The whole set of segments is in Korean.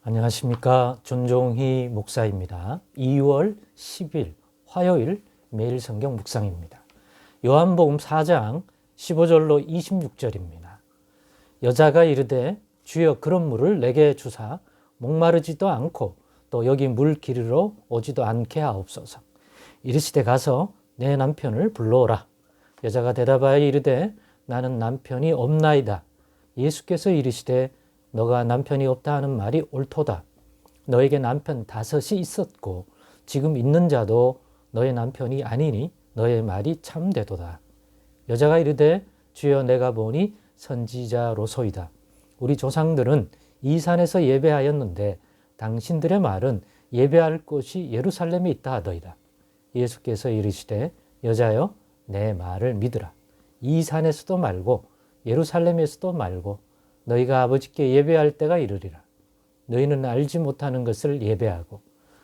안녕하십니까. 존종희 목사입니다. 2월 10일 화요일 매일 성경 묵상입니다. 요한복음 4장 15절로 26절입니다. 여자가 이르되 주여 그런 물을 내게 주사 목마르지도 않고 또 여기 물 기르러 오지도 않게 하옵소서. 이르시되 가서 내 남편을 불러오라. 여자가 대답하여 이르되 나는 남편이 없나이다. 예수께서 이르시되 너가 남편이 없다 하는 말이 옳도다. 너에게 남편 5이 있었고 지금 있는 자도 너의 남편이 아니니 너의 말이 참되도다. 여자가 이르되 주여 내가 보니 선지자로소이다. 우리 조상들은 이 산에서 예배하였는데 당신들의 말은 예배할 곳이 예루살렘에 있다 하더이다. 예수께서 이르시되 여자여 내 말을 믿으라. 이 산에서도 말고 예루살렘에서도 말고 너희가 아버지께 예배할 때가 이르리라. 너희는 알지 못하는 것을 예배하고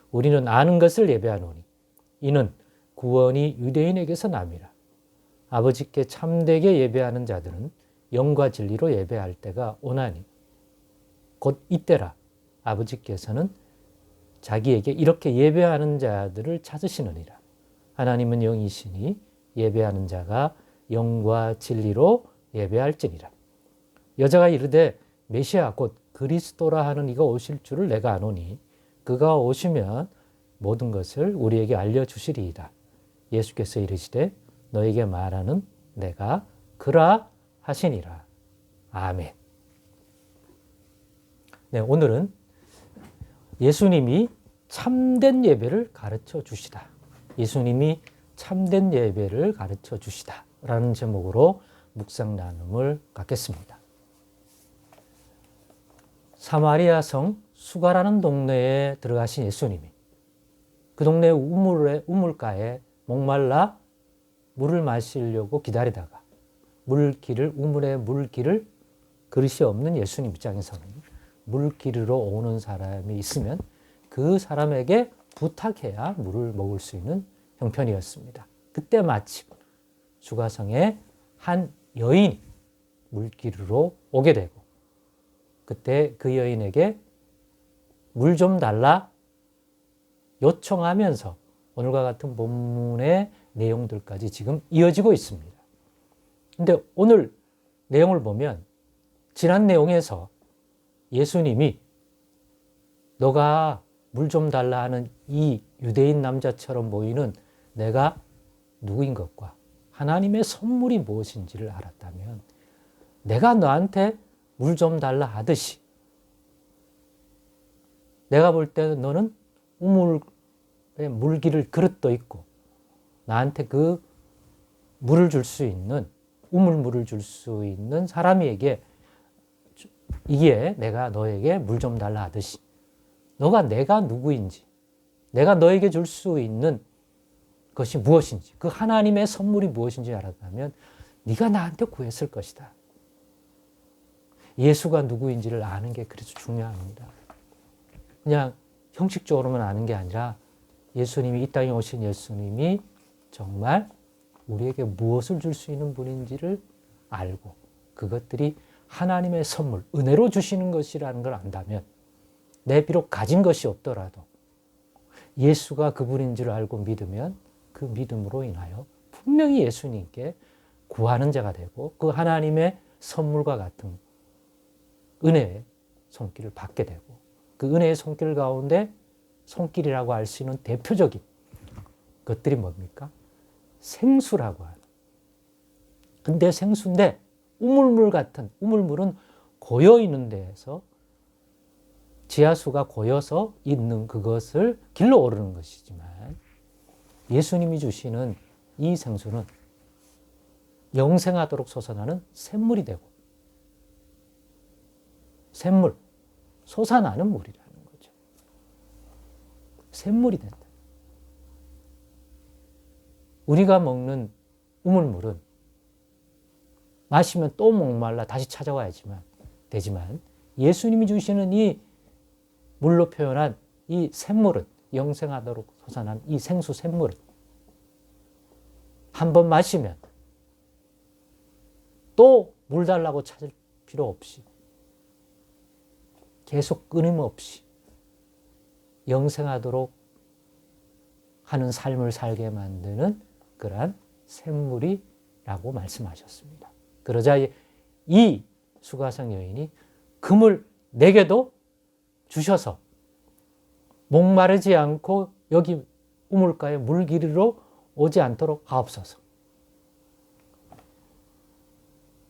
우리는 아는 것을 예배하노니 이는 구원이 유대인에게서 남이라. 아버지께 참되게 예배하는 자들은 영과 진리로 예배할 때가 오나니 곧 이때라. 아버지께서는 자기에게 이렇게 예배하는 자들을 찾으시느니라. 하나님은 영이시니 예배하는 자가 영과 진리로 예배할지니라. 여자가 이르되 메시아 곧 그리스도라 하는 이가 오실 줄을 내가 아노니 그가 오시면 모든 것을 우리에게 알려주시리이다. 예수께서 이르시되 너에게 말하는 내가 그라 하시니라. 아멘. 네, 오늘은 예수님이 참된 예배를 가르쳐 주시다. 예수님이 참된 예배를 가르쳐 주시다. 라는 제목으로 묵상 나눔을 갖겠습니다. 사마리아 성 수가라는 동네에 들어가신 예수님이 그 동네 우물가에 목말라 물을 마시려고 기다리다가 우물의 물길을 그릇이 없는 예수님 입장에서는 물 기르러 오는 사람이 있으면 그 사람에게 부탁해야 물을 먹을 수 있는 형편이었습니다. 그때 마침 수가성에 한 여인이 물 기르러 오게 되고 그때 그 여인에게 물 좀 달라 요청하면서 오늘과 같은 본문의 내용들까지 지금 이어지고 있습니다. 근데 오늘 내용을 보면 지난 내용에서 예수님이 너가 물 좀 달라 하는 이 유대인 남자처럼 보이는 내가 누구인 것과 하나님의 선물이 무엇인지를 알았다면 내가 너한테 물 좀 달라 하듯이 내가 볼 때는 너는 우물에 물기를 그릇도 있고 나한테 그 물을 줄 수 있는 우물물을 줄 수 있는 사람에게 이게 내가 너에게 물 좀 달라 하듯이 너가 내가 누구인지 내가 너에게 줄 수 있는 것이 무엇인지 그 하나님의 선물이 무엇인지 알았다면 네가 나한테 구했을 것이다. 예수가 누구인지를 아는 게 그래서 중요합니다. 그냥 형식적으로만 아는 게 아니라 예수님이 이 땅에 오신 예수님이 정말 우리에게 무엇을 줄 수 있는 분인지를 알고 그것들이 하나님의 선물, 은혜로 주시는 것이라는 걸 안다면 내 비록 가진 것이 없더라도 예수가 그분인 줄 알고 믿으면 그 믿음으로 인하여 분명히 예수님께 구하는 자가 되고 그 하나님의 선물과 같은 은혜의 손길을 받게 되고 그 은혜의 손길 가운데 손길이라고 할 수 있는 대표적인 것들이 뭡니까? 생수라고 하는. 근데 생수인데 우물물 같은 우물물은 고여 있는 데에서 지하수가 고여서 있는 그것을 길러 오르는 것이지만 예수님이 주시는 이 생수는 영생하도록 솟아나는 샘물이 되고 샘물, 솟아나는 물이라는 거죠. 샘물이 된다. 우리가 먹는 우물물은 마시면 또 목말라 다시 찾아와야지만 되지만 예수님이 주시는 이 물로 표현한 이 샘물은 영생하도록 솟아난 이 생수 샘물은 한 번 마시면 또 물 달라고 찾을 필요 없이 계속 끊임없이 영생하도록 하는 삶을 살게 만드는 그러한 샘물이라고 말씀하셨습니다. 그러자 이 수가성 여인이 금을 내게도 주셔서 목마르지 않고 여기 우물가에 물기르러 오지 않도록 하옵소서.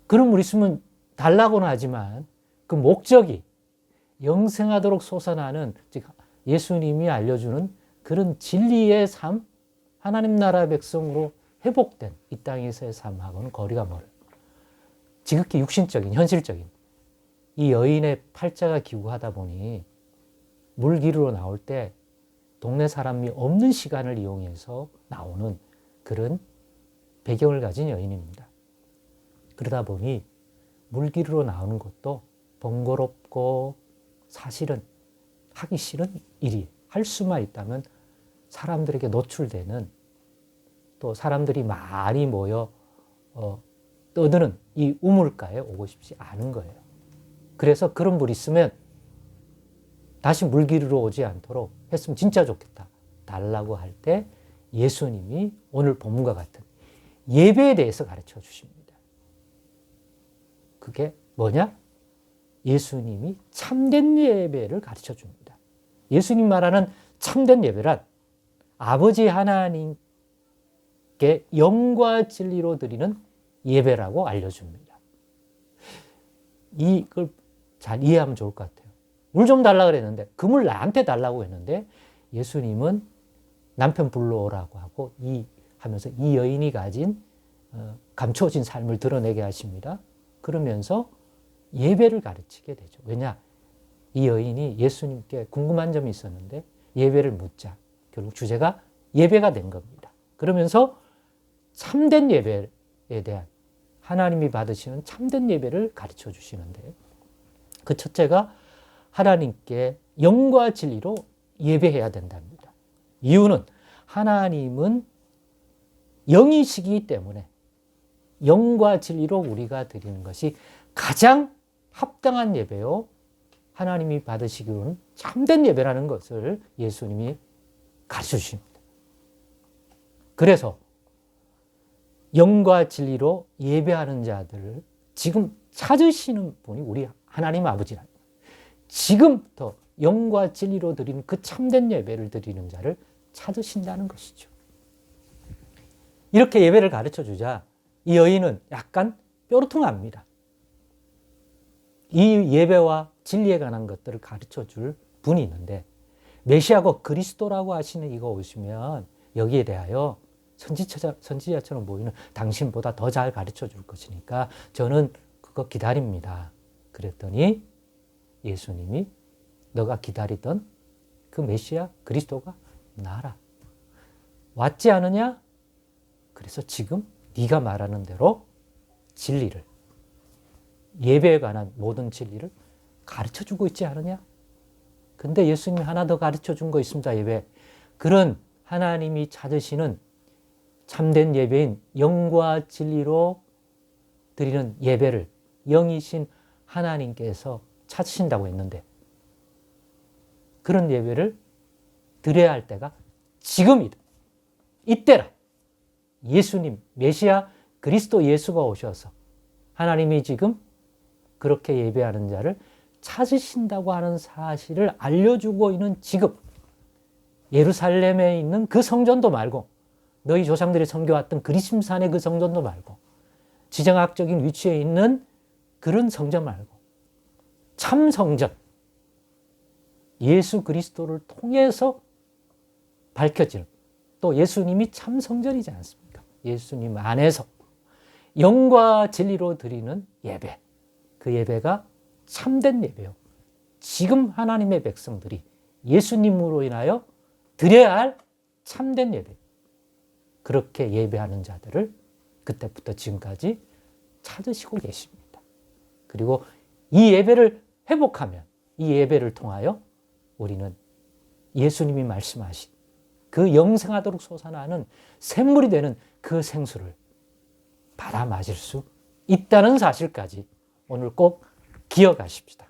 그런 물 있으면 달라고는 하지만 그 목적이 영생하도록 솟아나는, 즉 예수님이 알려주는 그런 진리의 삶, 하나님 나라 백성으로 회복된 이 땅에서의 삶하고는 거리가 멀어요. 지극히 육신적인, 현실적인 이 여인의 팔자가 기구하다 보니 물기르러 나올 때 동네 사람이 없는 시간을 이용해서 나오는 그런 배경을 가진 여인입니다. 그러다 보니 물기르러 나오는 것도 번거롭고 사실은 하기 싫은 일이, 할 수만 있다면 사람들에게 노출되는, 또 사람들이 많이 모여 떠드는 이 우물가에 오고 싶지 않은 거예요. 그래서 그런 물 있으면 다시 물기르러 오지 않도록 했으면 진짜 좋겠다 달라고 할 때 예수님이 오늘 본문과 같은 예배에 대해서 가르쳐 주십니다. 그게 뭐냐? 예수님이 참된 예배를 가르쳐 줍니다. 예수님 말하는 참된 예배란 아버지 하나님께 영과 진리로 드리는 예배라고 알려줍니다. 이걸 잘 이해하면 좋을 것 같아요. 물 좀 달라 그랬는데, 그 물 나한테 달라고 했는데 예수님은 남편 불러오라고 하고 하면서 이 여인이 가진 감춰진 삶을 드러내게 하십니다. 그러면서 예배를 가르치게 되죠. 왜냐? 이 여인이 예수님께 궁금한 점이 있었는데 예배를 묻자 결국 주제가 예배가 된 겁니다. 그러면서 참된 예배에 대한, 하나님이 받으시는 참된 예배를 가르쳐 주시는데, 그 첫째가 하나님께 영과 진리로 예배해야 된답니다. 이유는 하나님은 영이시기 때문에 영과 진리로 우리가 드리는 것이 가장 합당한 예배요, 하나님이 받으시기로는 참된 예배라는 것을 예수님이 가르쳐 주십니다. 그래서 영과 진리로 예배하는 자들을 지금 찾으시는 분이 우리 하나님 아버지라. 지금부터 영과 진리로 드리는 그 참된 예배를 드리는 자를 찾으신다는 것이죠. 이렇게 예배를 가르쳐 주자 이 여인은 약간 뾰루통합니다. 이 예배와 진리에 관한 것들을 가르쳐 줄 분이 있는데, 메시아고 그리스도라고 하시는 이거 오시면 여기에 대하여 선지자처럼 보이는 당신보다 더 잘 가르쳐 줄 것이니까 저는 그거 기다립니다. 그랬더니 예수님이 너가 기다리던 그 메시아 그리스도가 나라. 왔지 않으냐? 그래서 지금 네가 말하는 대로 진리를, 예배에 관한 모든 진리를 가르쳐 주고 있지 않느냐? 근데 예수님이 하나 더 가르쳐 준 거 있습니다. 예배. 그런 하나님이 찾으시는 참된 예배인 영과 진리로 드리는 예배를 영이신 하나님께서 찾으신다고 했는데, 그런 예배를 드려야 할 때가 지금이다. 이때라. 예수님, 메시아 그리스도 예수가 오셔서 하나님이 지금 그렇게 예배하는 자를 찾으신다고 하는 사실을 알려주고 있는 지금, 예루살렘에 있는 그 성전도 말고, 너희 조상들이 섬겨왔던 그리심산의 그 성전도 말고, 지정학적인 위치에 있는 그런 성전 말고, 참 성전, 예수 그리스도를 통해서 밝혀지는, 또 예수님이 참 성전이지 않습니까? 예수님 안에서 영과 진리로 드리는 예배, 그 예배가 참된 예배요. 지금 하나님의 백성들이 예수님으로 인하여 드려야 할 참된 예배, 그렇게 예배하는 자들을 그때부터 지금까지 찾으시고 계십니다. 그리고 이 예배를 회복하면, 이 예배를 통하여 우리는 예수님이 말씀하신 그 영생하도록 솟아나는 샘물이 되는 그 생수를 받아 마실 수 있다는 사실까지 오늘 꼭 기억하십시다.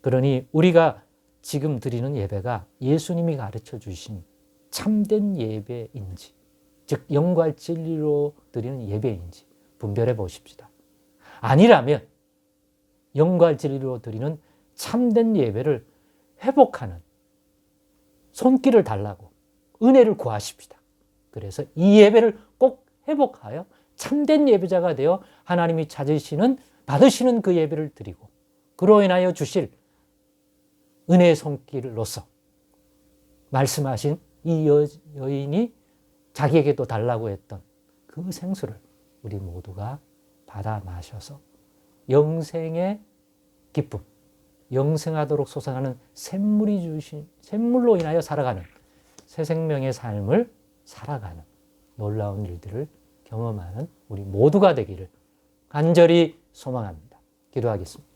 그러니 우리가 지금 드리는 예배가 예수님이 가르쳐 주신 참된 예배인지, 즉 영과 진리로 드리는 예배인지 분별해 보십시다. 아니라면 영과 진리로 드리는 참된 예배를 회복하는 손길을 달라고 은혜를 구하십시다. 그래서 이 예배를 꼭 회복하여 참된 예배자가 되어 하나님이 찾으시는, 받으시는 그 예배를 드리고 그로 인하여 주실 은혜의 손길로서 말씀하신 이 여인이 자기에게도 달라고 했던 그 생수를 우리 모두가 받아 마셔서 영생의 기쁨, 영생하도록 솟아나는 샘물이 주신, 샘물로 인하여 살아가는 새 생명의 삶을 살아가는 놀라운 일들을 경험하는 우리 모두가 되기를 간절히 소망합니다. 기도하겠습니다.